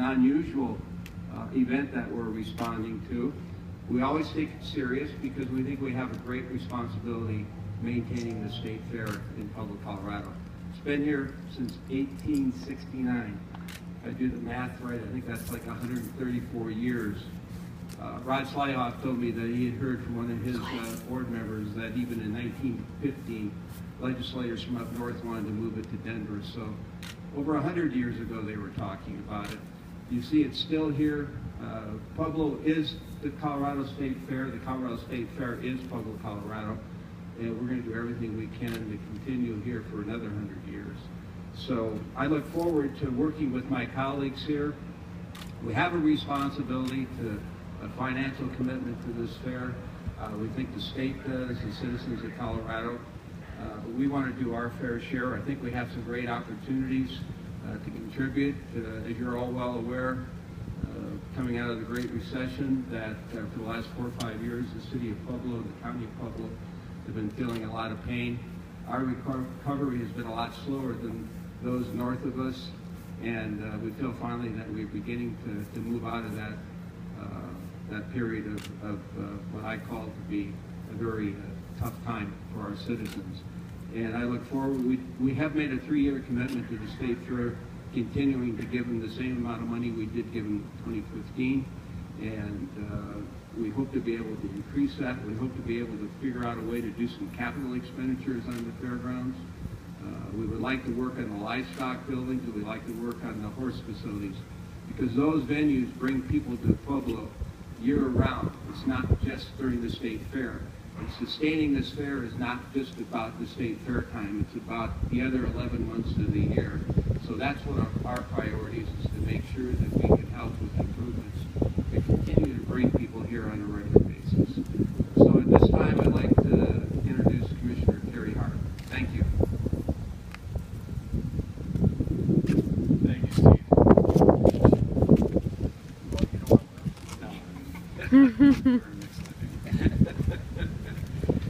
unusual event that we're responding to. We always take it serious because we think we have a great responsibility maintaining the state fair in Pueblo, Colorado. It's been here since 1869. If I do the math right, I think that's like 134 years. Rod Slyhoff told me that he had heard from one of his board members that even in 1915, legislators from up north wanted to move it to Denver. So over 100 years ago, they were talking about it. You see it's still here. Pueblo is the Colorado State Fair. The Colorado State Fair is Pueblo, Colorado. And we're going to do everything we can to continue here for another 100 years. So I look forward to working with my colleagues here. We have a responsibility to a financial commitment to this fair. We think the state does, the citizens of Colorado. We want to do our fair share. I think we have some great opportunities to contribute. As you're all well aware, coming out of the Great Recession, that for the last 4 or 5 years, the city of Pueblo, the county of Pueblo, have been feeling a lot of pain. Our recovery has been a lot slower than those north of us, and we feel finally that we're beginning to move out of that period of what I call to be a very tough time for our citizens. And I look forward, we have made a 3-year commitment to the state fair, continuing to give them the same amount of money we did give them in 2015. And we hope to be able to increase that. We hope to be able to figure out a way to do some capital expenditures on the fairgrounds. We would like to work on the livestock buildings, and we'd like to work on the horse facilities, because those venues bring people to Pueblo year-round. It's not just during the state fair. And sustaining this fair is not just about the state fair time, it's about the other 11 months of the year. So that's what our priority is to make sure that we can help with improvements to continue to bring people here on a regular basis. So at this time, I'd like to introduce Commissioner Terry Hart. Thank you. Thank you, Steve.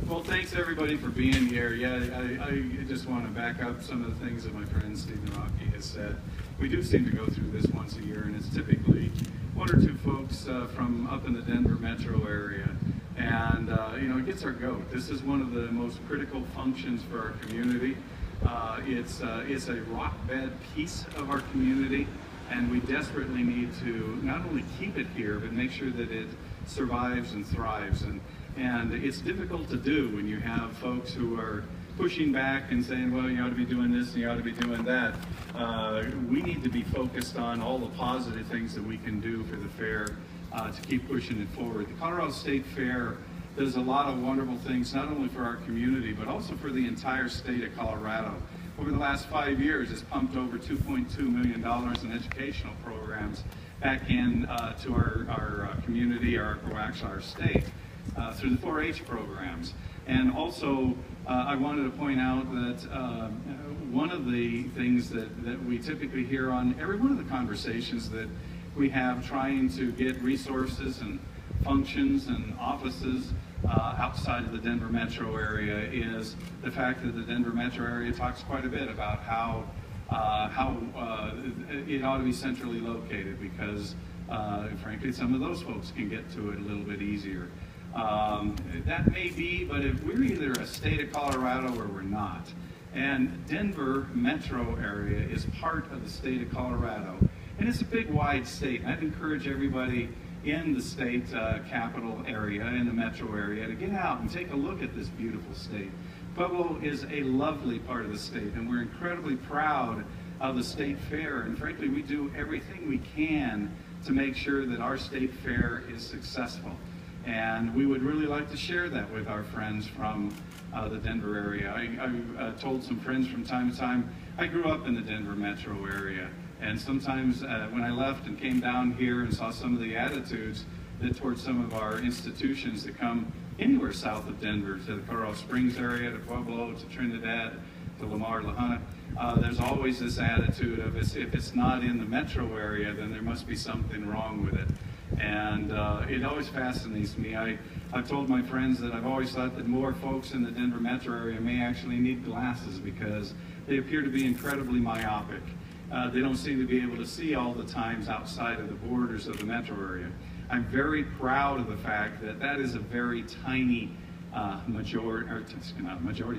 Well, thanks everybody for being here. Yeah, I just want to back up some of the things that my friend Stephen Rocky has said. We do seem to go through this once a year, and it's typically 1 or 2 folks from up in the Denver metro area. And, you know, it gets our goat. This is one of the most critical functions for our community. It's a rock bed piece of our community, and we desperately need to not only keep it here, but make sure that it survives and thrives. And it's difficult to do when you have folks who are pushing back and saying, well, you ought to be doing this and you ought to be doing that. We need to be focused on all the positive things that we can do for the fair to keep pushing it forward. The Colorado State Fair does a lot of wonderful things, not only for our community, but also for the entire state of Colorado. Over the last 5 years, it's pumped over $2.2 million in educational programs back in to our community, or actually our state, through the 4-H programs. And also, I wanted to point out that one of the things that we typically hear on every one of the conversations that we have trying to get resources and functions and offices outside of the Denver metro area is the fact that the Denver metro area talks quite a bit about how it ought to be centrally located, because frankly some of those folks can get to it a little bit easier. That may be, but if we're either a state of Colorado or we're not. And Denver metro area is part of the state of Colorado. And it's a big, wide state. And I'd encourage everybody in the state capital area, in the metro area, to get out and take a look at this beautiful state. Pueblo is a lovely part of the state, and we're incredibly proud of the state fair. And frankly, we do everything we can to make sure that our state fair is successful. And we would really like to share that with our friends from the Denver area. I told some friends from time to time, I grew up in the Denver metro area. And sometimes when I left and came down here and saw some of the attitudes that towards some of our institutions that come anywhere south of Denver, to the Colorado Springs area, to Pueblo, to Trinidad, to Lamar, La Junta, there's always this attitude of if it's not in the metro area, then there must be something wrong with it. And it always fascinates me. I've told my friends that I've always thought that more folks in the Denver metro area may actually need glasses, because they appear to be incredibly myopic. they don't seem to be able to see all the times outside of the borders of the metro area. I'm very proud of the fact that that is a very tiny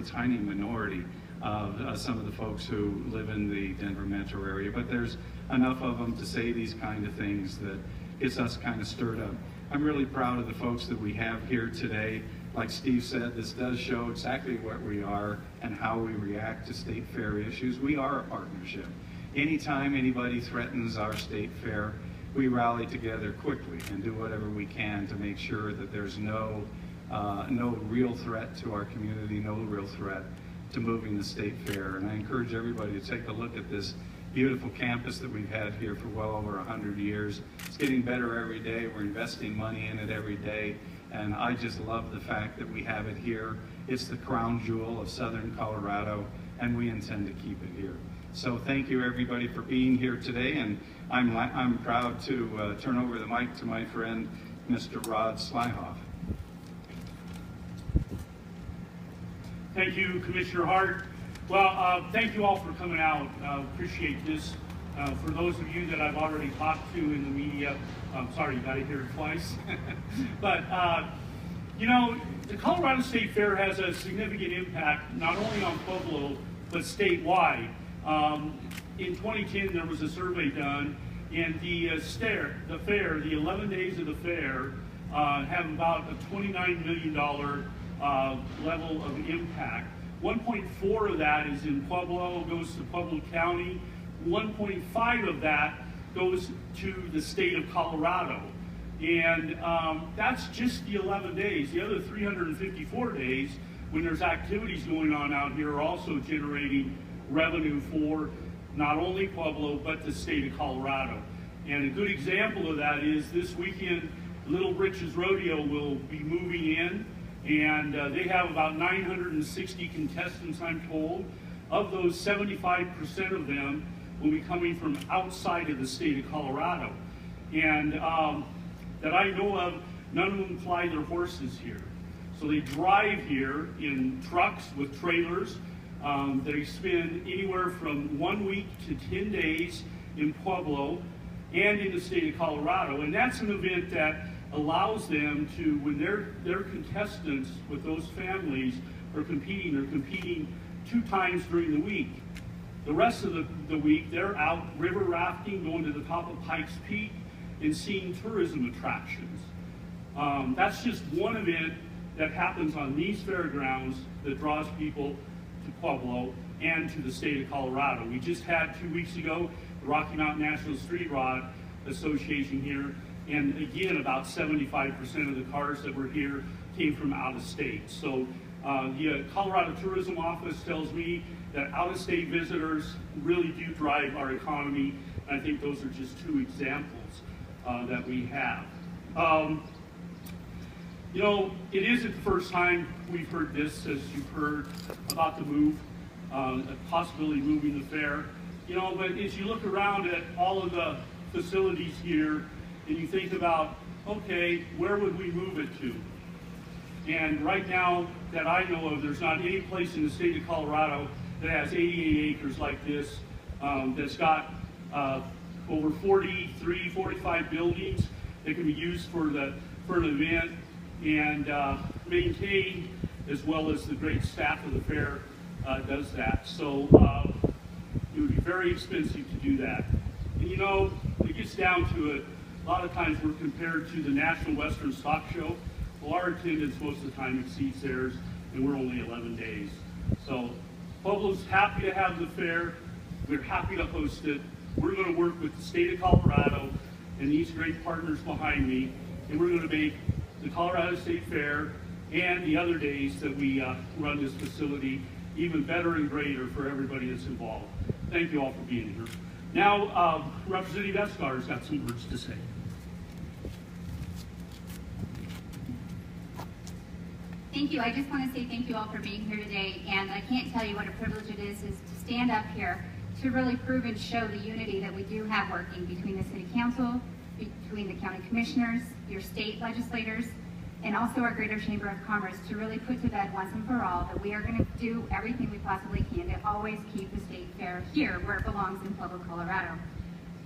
tiny minority of some of the folks who live in the Denver metro area, but there's enough of them to say these kind of things that gets us kind of stirred up. I'm really proud of the folks that we have here today. Like Steve said, this does show exactly what we are and how we react to state fair issues. We are a partnership. Anytime anybody threatens our state fair, we rally together quickly and do whatever we can to make sure that there's no real threat to our community, no real threat to moving the state fair. And I encourage everybody to take a look at this beautiful campus that we've had here for well over 100 years. It's getting better every day. We're investing money in it every day. And I just love the fact that we have it here. It's the crown jewel of Southern Colorado, and we intend to keep it here. So thank you everybody for being here today, and I'm proud to turn over the mic to my friend, Mr. Rod Slyhoff. Thank you, Commissioner Hart. Well, thank you all for coming out. Appreciate this. For those of you that I've already talked to in the media, I'm sorry you got to hear it twice. But, you know, the Colorado State Fair has a significant impact not only on Pueblo, but statewide. In 2010, there was a survey done, and the fair, the 11 days of the fair, have about a $29 million level of impact. 1.4 of that is in Pueblo, goes to Pueblo County. 1.5 of that goes to the state of Colorado. And that's just the 11 days. The other 354 days, when there's activities going on out here, are also generating revenue for not only Pueblo, but the state of Colorado. And a good example of that is this weekend, Little Britches Rodeo will be moving in, and they have about 960 contestants, I'm told. Of those, 75% of them will be coming from outside of the state of Colorado. And that I know of, none of them fly their horses here. So they drive here in trucks with trailers. They spend anywhere from 1 week to 10 days in Pueblo and in the state of Colorado. And that's an event that allows them to, when their contestants with those families are competing, they're competing 2 times during the week. The rest of the week, they're out river rafting, going to the top of Pikes Peak, and seeing tourism attractions. That's just one event that happens on these fairgrounds that draws people to Pueblo and to the state of Colorado. We just had 2 weeks ago the Rocky Mountain National Street Rod Association here, and again, about 75% of the cars that were here came from out of state. So the Colorado Tourism Office tells me that out-of-state visitors really do drive our economy. And I think those are just 2 examples that we have. You know, it isn't the first time we've heard this, as you've heard about the move, the possibility of moving the fair. You know, but as you look around at all of the facilities here, and you think about, okay, where would we move it to? And right now, that I know of, there's not any place in the state of Colorado that has 88 acres like this, that's got over 43, 45 buildings that can be used for an event and maintained, as well as the great staff of the fair does that. So it would be very expensive to do that. And you know, it gets down to it, a lot of times we're compared to the National Western Stock Show. Well, our attendance most of the time exceeds theirs, and we're only 11 days. So Pueblo's happy to have the fair. We're happy to host it. We're going to work with the state of Colorado and these great partners behind me, and we're going to make the Colorado State Fair and the other days that we run this facility even better and greater for everybody that's involved. Thank you all for being here. Now, Representative Escar's got some words to say. Thank you. I just want to say thank you all for being here today, and I can't tell you what a privilege it is to stand up here to really prove and show the unity that we do have working between the City Council, between the County Commissioners, your state legislators, and also our Greater Chamber of Commerce to really put to bed once and for all that we are going to do everything we possibly can to always keep the state fair here where it belongs in Pueblo, Colorado.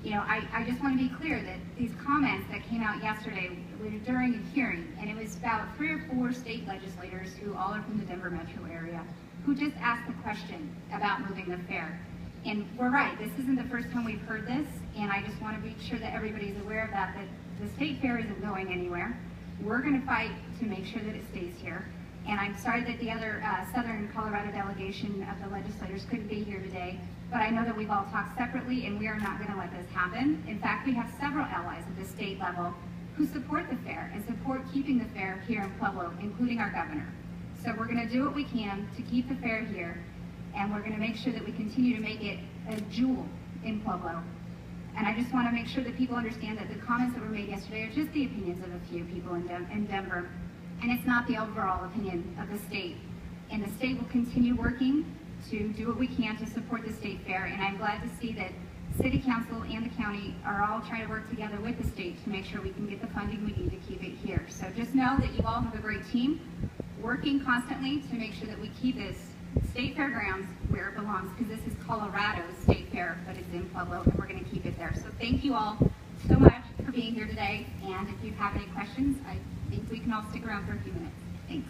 You know, I just want to be clear that these comments that came out yesterday were during a hearing, and it was about 3 or 4 state legislators who all are from the Denver metro area who just asked the question about moving the fair. And we're right, this isn't the first time we've heard this, and I just want to be sure that everybody's aware of that the state fair isn't going anywhere. We're going to fight to make sure that it stays here. And I'm sorry that the other Southern Colorado delegation of the legislators couldn't be here today, but I know that we've all talked separately and we are not going to let this happen. In fact, we have several allies at the state level who support the fair and support keeping the fair here in Pueblo, including our governor. So we're going to do what we can to keep the fair here, and we're going to make sure that we continue to make it a jewel in Pueblo. And I just want to make sure that people understand that the comments that were made yesterday are just the opinions of a few people in Denver, and it's not the overall opinion of the state. And the state will continue working to do what we can to support the state fair, and I'm glad to see that City Council and the county are all trying to work together with the state to make sure we can get the funding we need to keep it here. So just know that you all have a great team working constantly to make sure that we keep this state fairgrounds where it belongs, because this is Colorado's state fair, but it's in Pueblo, and we're going to keep it there. So thank you all so much for being here today, and if you have any questions, I think we can all stick around for a few minutes. Thanks.